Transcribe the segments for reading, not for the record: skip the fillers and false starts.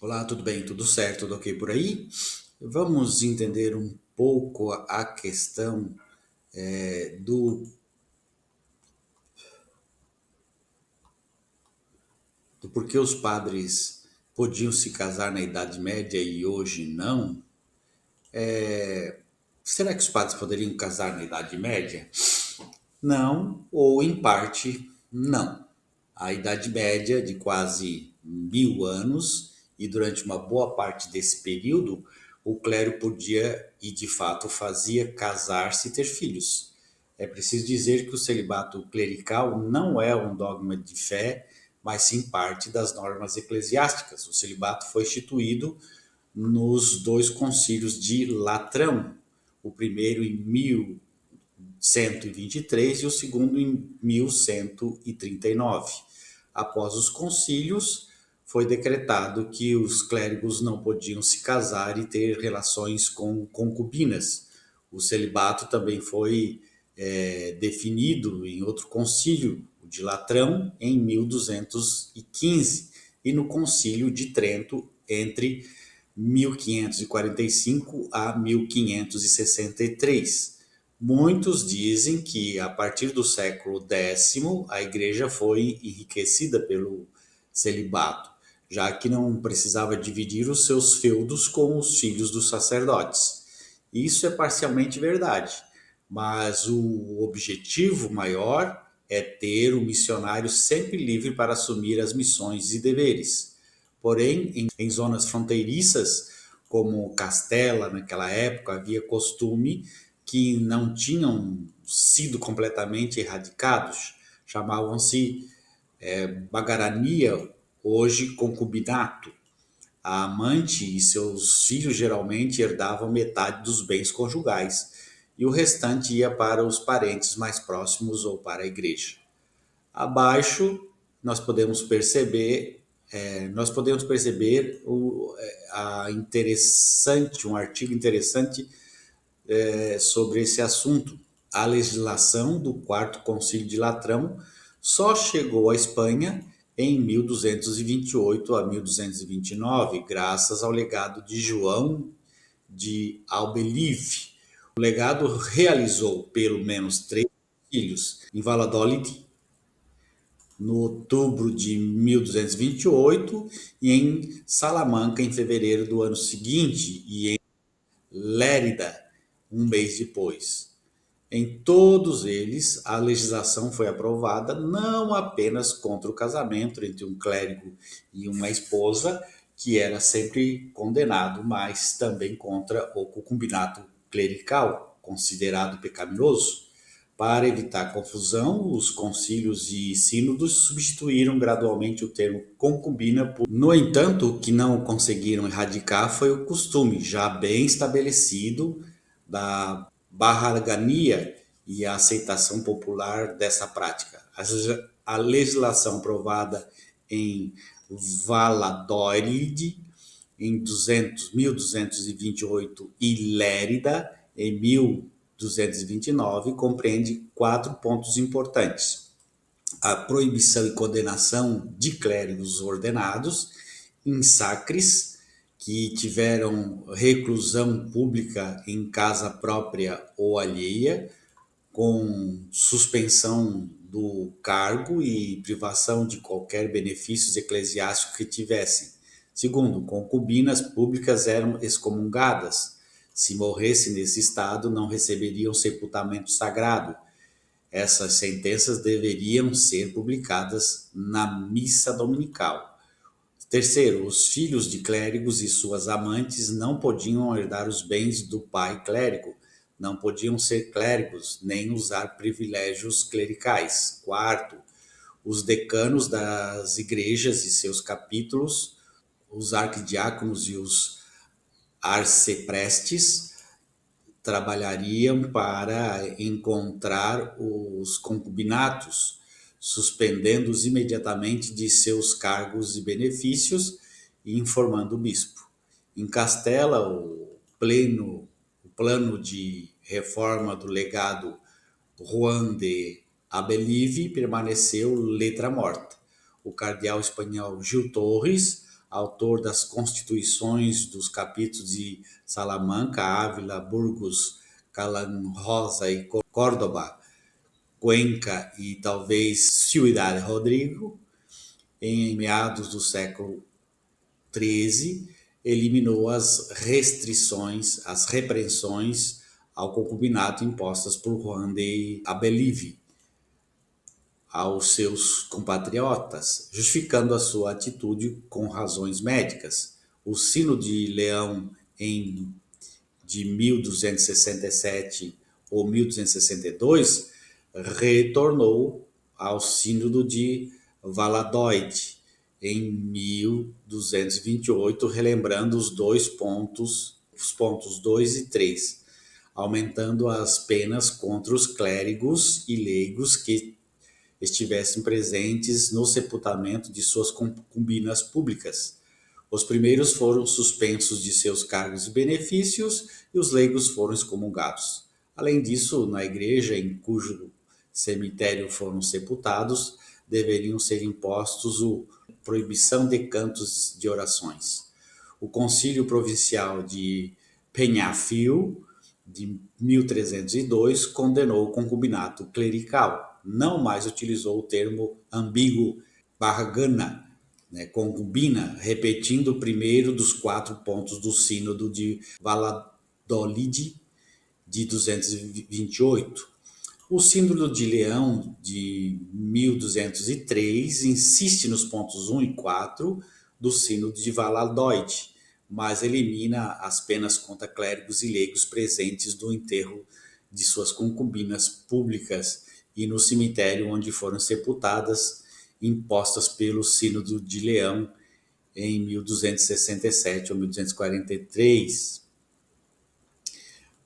Olá, tudo bem? Tudo certo? Tudo ok por aí? Vamos entender um pouco a questão do porquê os padres podiam se casar na Idade Média e hoje não. Será que os padres poderiam casar na Idade Média? Não, ou em parte, não. A Idade Média, de quase 1000 anos, e durante uma boa parte desse período, o clero podia e de fato fazia casar-se e ter filhos. É preciso dizer que o celibato clerical não é um dogma de fé, mas sim parte das normas eclesiásticas. O celibato foi instituído nos dois concílios de Latrão, o primeiro em 1123 e o segundo em 1139. Após os concílios, foi decretado que os clérigos não podiam se casar e ter relações com concubinas. O celibato também foi definido em outro concílio, o de Latrão, em 1215, e no concílio de Trento, entre 1545 a 1563. Muitos dizem que a partir do século X a igreja foi enriquecida pelo celibato, já que não precisava dividir os seus feudos com os filhos dos sacerdotes. Isso é parcialmente verdade, mas o objetivo maior é ter o missionário sempre livre para assumir as missões e deveres. Porém, em zonas fronteiriças, como Castela, naquela época, havia costume que não tinham sido completamente erradicados. Chamavam-se bagarania, hoje concubinato. A amante e seus filhos geralmente herdavam metade dos bens conjugais e o restante ia para os parentes mais próximos ou para a igreja. Abaixo nós podemos perceber um artigo interessante sobre esse assunto. A legislação do Quarto Concílio de Latrão só chegou à Espanha em 1228 a 1229, graças ao legado de João de Albelive. O legado realizou pelo menos 3 concílios em Valladolid, no outubro de 1228, e em Salamanca, em fevereiro do ano seguinte, e em Lérida, um mês depois. Em todos eles, a legislação foi aprovada não apenas contra o casamento entre um clérigo e uma esposa, que era sempre condenado, mas também contra o concubinato clerical, considerado pecaminoso. Para evitar confusão, os concílios e sínodos substituíram gradualmente o termo concubina por... No entanto, o que não conseguiram erradicar foi o costume, já bem estabelecido, da barragania e a aceitação popular dessa prática. A legislação aprovada em Valladolid em 1228 e Lérida em 1229 compreende 4 pontos importantes: a proibição e condenação de clérigos ordenados, insacres, que tiveram reclusão pública em casa própria ou alheia, com suspensão do cargo e privação de qualquer benefícios eclesiásticos que tivessem. Segundo, concubinas públicas eram excomungadas. Se morresse nesse estado, não receberiam sepultamento sagrado. Essas sentenças deveriam ser publicadas na missa dominical. Terceiro, os filhos de clérigos e suas amantes não podiam herdar os bens do pai clérigo, não podiam ser clérigos, nem usar privilégios clericais. Quarto, os decanos das igrejas e seus capítulos, os arquidiáconos e os arceprestes, trabalhariam para encontrar os concubinatos, suspendendo-os imediatamente de seus cargos e benefícios e informando o bispo. Em Castela, o plano de reforma do legado Juan de Abelive permaneceu letra morta. O cardeal espanhol Gil Torres autor das constituições dos capítulos de Salamanca, Ávila, Burgos, Rosa e Córdoba, Cuenca e talvez Ciudad Rodrigo, em meados do século XIII, eliminou as restrições, as repreensões ao concubinato impostas por Juan de Abelive aos seus compatriotas, justificando a sua atitude com razões médicas. O Sino de Leão de 1267 ou 1262 retornou ao Sínodo de Valladolid em 1228, relembrando os pontos 2 e 3, aumentando as penas contra os clérigos e leigos que estivessem presentes no sepultamento de suas concubinas públicas. Os primeiros foram suspensos de seus cargos e benefícios e os leigos foram excomungados. Além disso, na igreja em cujo cemitério foram sepultados, deveriam ser impostos a proibição de cantos de orações. O Concílio Provincial de Peñafil, de 1302, condenou o concubinato clerical. Não mais utilizou o termo ambíguo barragana, concubina, repetindo o primeiro dos 4 pontos do Sínodo de Valladolid de 228. O Sínodo de Leão de 1203 insiste nos pontos 1 e 4 do Sínodo de Valladolid, mas elimina as penas contra clérigos e leigos presentes no enterro de suas concubinas públicas e no cemitério onde foram sepultadas, impostas pelo Sínodo de Leão em 1267 ou 1243.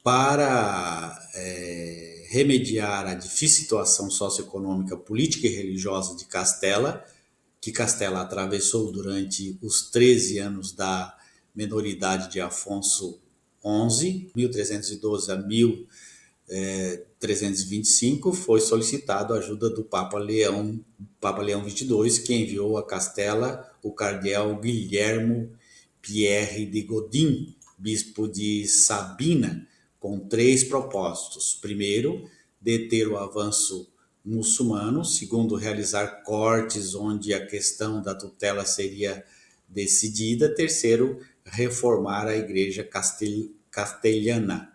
Para remediar a difícil situação socioeconômica, política e religiosa de Castela, que Castela atravessou durante os 13 anos da menoridade de Afonso XI, 1312 a 1325, foi solicitado a ajuda do Papa Leão XXII, que enviou a Castela o cardeal Guilhermo Pierre de Godin, bispo de Sabina, com 3 propósitos. Primeiro, deter o avanço muçulmano. Segundo, realizar cortes onde a questão da tutela seria decidida. Terceiro, reformar a igreja castelhana.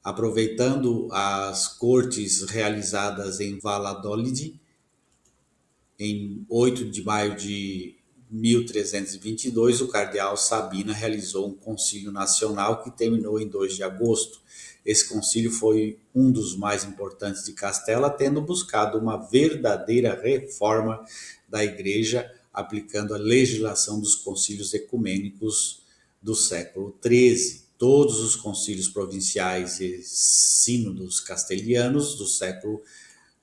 Aproveitando as cortes realizadas em Valladolid, em 8 de maio de 1322, o cardeal Sabina realizou um concílio nacional que terminou em 2 de agosto. Esse concílio foi um dos mais importantes de Castela, tendo buscado uma verdadeira reforma da igreja, aplicando a legislação dos concílios ecumênicos do século XIII. Todos os concílios provinciais e sínodos castelhanos do século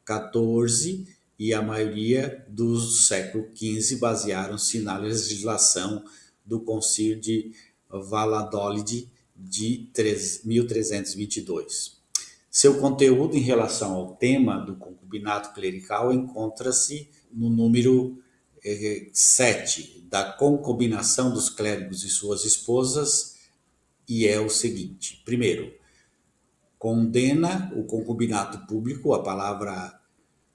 XIV e a maioria do século XV basearam-se na legislação do Concílio de Valladolid de 1322. Seu conteúdo em relação ao tema do concubinato clerical encontra-se no número 7 da concubinação dos clérigos e suas esposas, e é o seguinte: primeiro, condena o concubinato público. A palavra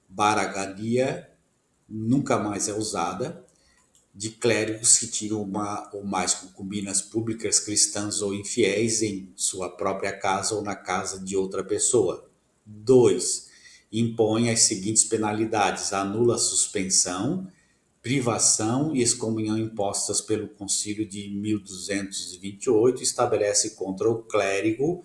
baragadia nunca mais é usada, de clérigos que tinham uma ou mais concubinas públicas cristãs ou infiéis em sua própria casa ou na casa de outra pessoa. 2. Impõe as seguintes penalidades: anula a suspensão, privação e excomunhão impostas pelo Concílio de 1228, estabelece contra o clérigo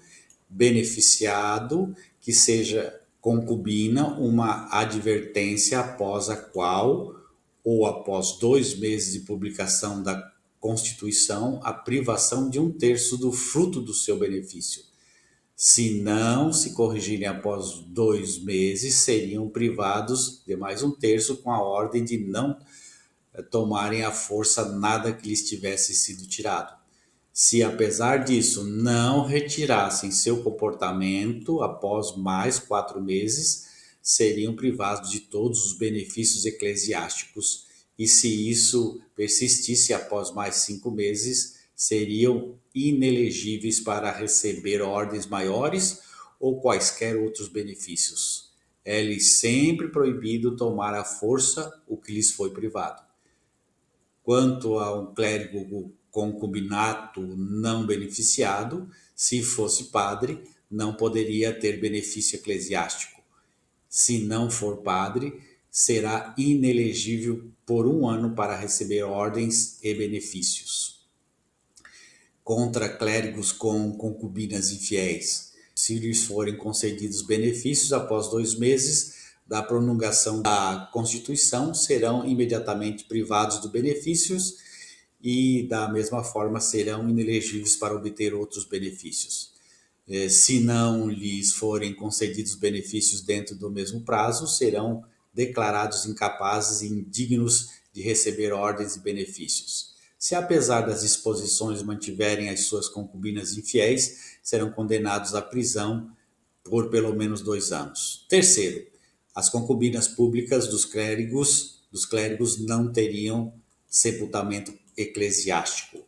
beneficiado que seja concubina uma advertência após a qual, ou após 2 meses de publicação da Constituição, a privação de 1/3 do fruto do seu benefício. Se não se corrigirem após 2 meses, seriam privados de mais 1/3 com a ordem de não tomarem à força nada que lhes tivesse sido tirado. Se, apesar disso, não retirassem seu comportamento após mais 4 meses, seriam privados de todos os benefícios eclesiásticos e se isso persistisse após mais 5 meses, seriam inelegíveis para receber ordens maiores ou quaisquer outros benefícios. É-lhes sempre proibido tomar à força o que lhes foi privado. Quanto a um clérigo concubinato não beneficiado, se fosse padre, não poderia ter benefício eclesiástico. Se não for padre, será inelegível por 1 ano para receber ordens e benefícios. Contra clérigos com concubinas infiéis, se lhes forem concedidos benefícios após 2 meses da promulgação da Constituição, serão imediatamente privados dos benefícios e, da mesma forma, serão inelegíveis para obter outros benefícios. Se não lhes forem concedidos benefícios dentro do mesmo prazo, serão declarados incapazes e indignos de receber ordens e benefícios. Se, apesar das disposições, mantiverem as suas concubinas infiéis, serão condenados à prisão por pelo menos 2 anos. Terceiro, as concubinas públicas dos clérigos não teriam sepultamento eclesiástico.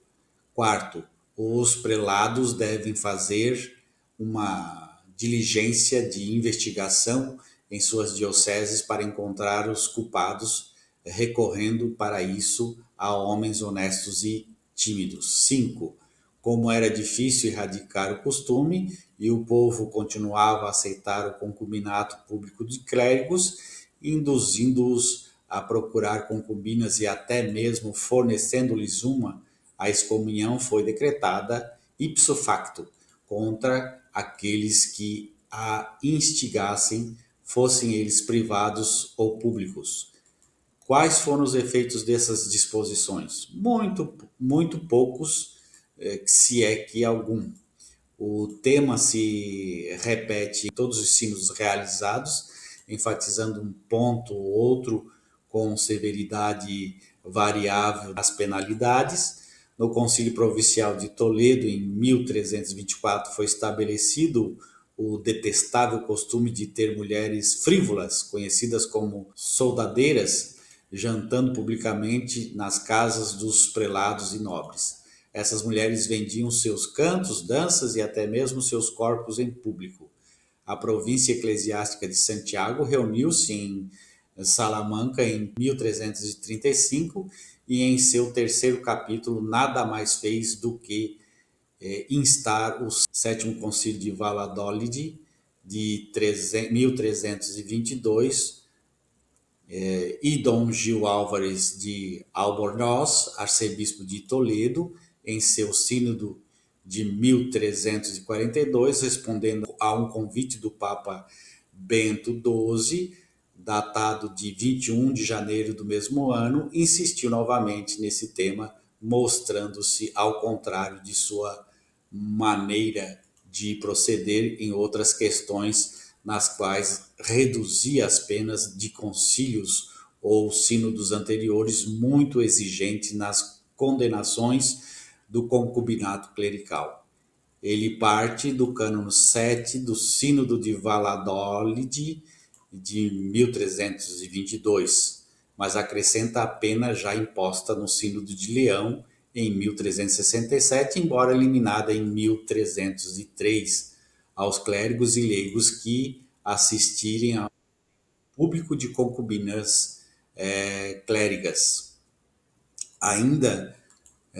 Quarto, os prelados devem fazer uma diligência de investigação em suas dioceses para encontrar os culpados, recorrendo para isso a homens honestos e tímidos. 5. Como era difícil erradicar o costume e o povo continuava a aceitar o concubinato público de clérigos, induzindo-os a procurar concubinas e até mesmo fornecendo-lhes uma, a excomunhão foi decretada ipso facto contra aqueles que a instigassem, fossem eles privados ou públicos. Quais foram os efeitos dessas disposições? Muito poucos, se é que algum. O tema se repete em todos os sínodos realizados, enfatizando um ponto ou outro com severidade variável nas penalidades. No Concílio Provincial de Toledo, em 1324, foi estabelecido o detestável costume de ter mulheres frívolas, conhecidas como soldadeiras, jantando publicamente nas casas dos prelados e nobres. Essas mulheres vendiam seus cantos, danças e até mesmo seus corpos em público. A província eclesiástica de Santiago reuniu-se em Salamanca em 1335 e em seu terceiro capítulo nada mais fez do que instar o sétimo concílio de Valladolid de 1322 e Dom Gil Álvares de Albornoz, arcebispo de Toledo, em seu sínodo de 1342, respondendo a um convite do Papa Bento XII, datado de 21 de janeiro do mesmo ano, insistiu novamente nesse tema, mostrando-se ao contrário de sua maneira de proceder em outras questões nas quais reduzia as penas de concílios ou sínodos anteriores, muito exigente nas condenações do concubinato clerical. Ele parte do cânono 7 do Sínodo de Valladolid de 1322, mas acrescenta a pena já imposta no Sínodo de Leão em 1367, embora eliminada em 1303, aos clérigos e leigos que assistirem ao público de concubinas clérigas. Ainda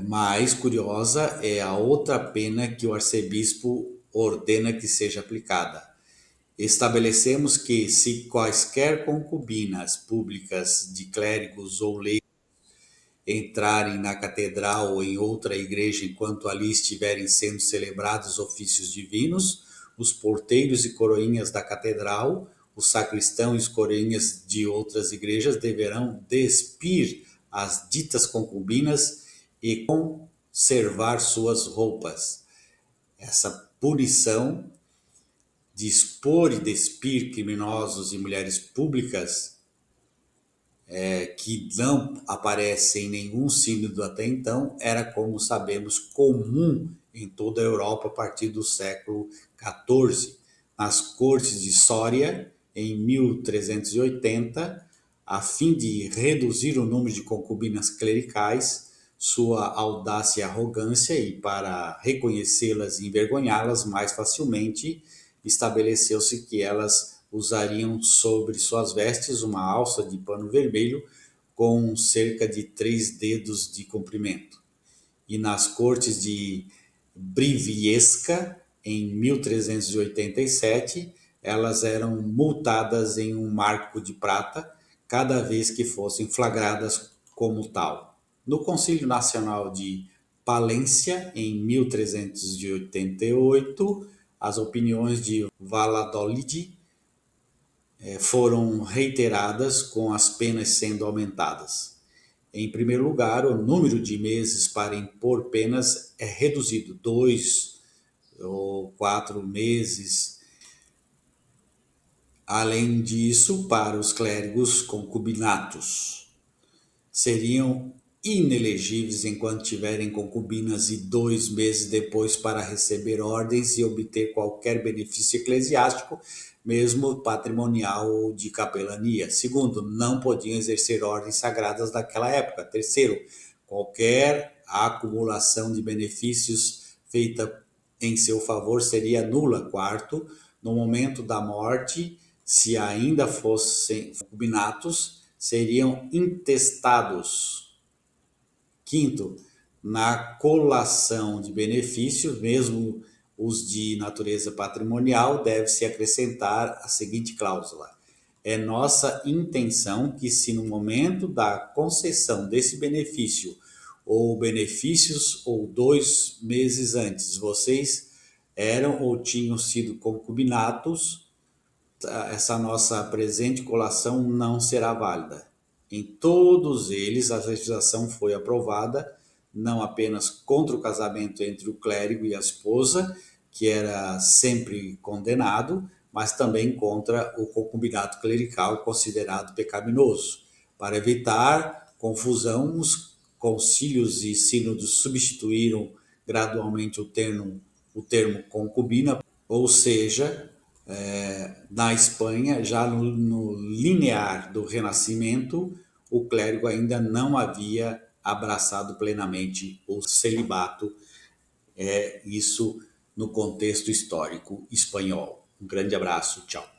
mais curiosa é a outra pena que o arcebispo ordena que seja aplicada. Estabelecemos que, se quaisquer concubinas públicas de clérigos ou leigos entrarem na catedral ou em outra igreja enquanto ali estiverem sendo celebrados ofícios divinos, os porteiros e coroinhas da catedral, o sacristão e os coroinhas de outras igrejas deverão despir as ditas concubinas e conservar suas roupas. Essa punição de expor e despir criminosos e mulheres públicas, que não aparece em nenhum sínodo até então, era, como sabemos, comum em toda a Europa a partir do século XIV. Nas cortes de Sória, em 1380, a fim de reduzir o número de concubinas clericais, sua audácia e arrogância, e para reconhecê-las e envergonhá-las mais facilmente, estabeleceu-se que elas usariam sobre suas vestes uma alça de pano vermelho com cerca de 3 dedos de comprimento. E nas cortes de Briviesca, em 1387, elas eram multadas em um marco de prata cada vez que fossem flagradas como tal. No Concílio Nacional de Palência, em 1388, as opiniões de Valladolid foram reiteradas, com as penas sendo aumentadas. Em primeiro lugar, o número de meses para impor penas é reduzido, 2 ou 4 meses. Além disso, para os clérigos concubinatos, seriam inelegíveis enquanto tiverem concubinas e 2 meses depois para receber ordens e obter qualquer benefício eclesiástico, mesmo patrimonial ou de capelania. Segundo, não podiam exercer ordens sagradas daquela época. Terceiro, qualquer acumulação de benefícios feita em seu favor seria nula. Quarto, no momento da morte, se ainda fossem concubinatos, seriam intestados. Quinto, na colação de benefícios, mesmo os de natureza patrimonial, deve-se acrescentar a seguinte cláusula: é nossa intenção que, se no momento da concessão desse benefício ou benefícios ou 2 meses antes vocês eram ou tinham sido concubinatos, essa nossa presente colação não será válida. Em todos eles, a legislação foi aprovada, não apenas contra o casamento entre o clérigo e a esposa, que era sempre condenado, mas também contra o concubinato clerical, considerado pecaminoso. Para evitar confusão, os concílios e sínodos substituíram gradualmente o termo concubina, ou seja, na Espanha, já no linear do Renascimento, o clérigo ainda não havia abraçado plenamente o celibato, isso no contexto histórico espanhol. Um grande abraço, tchau.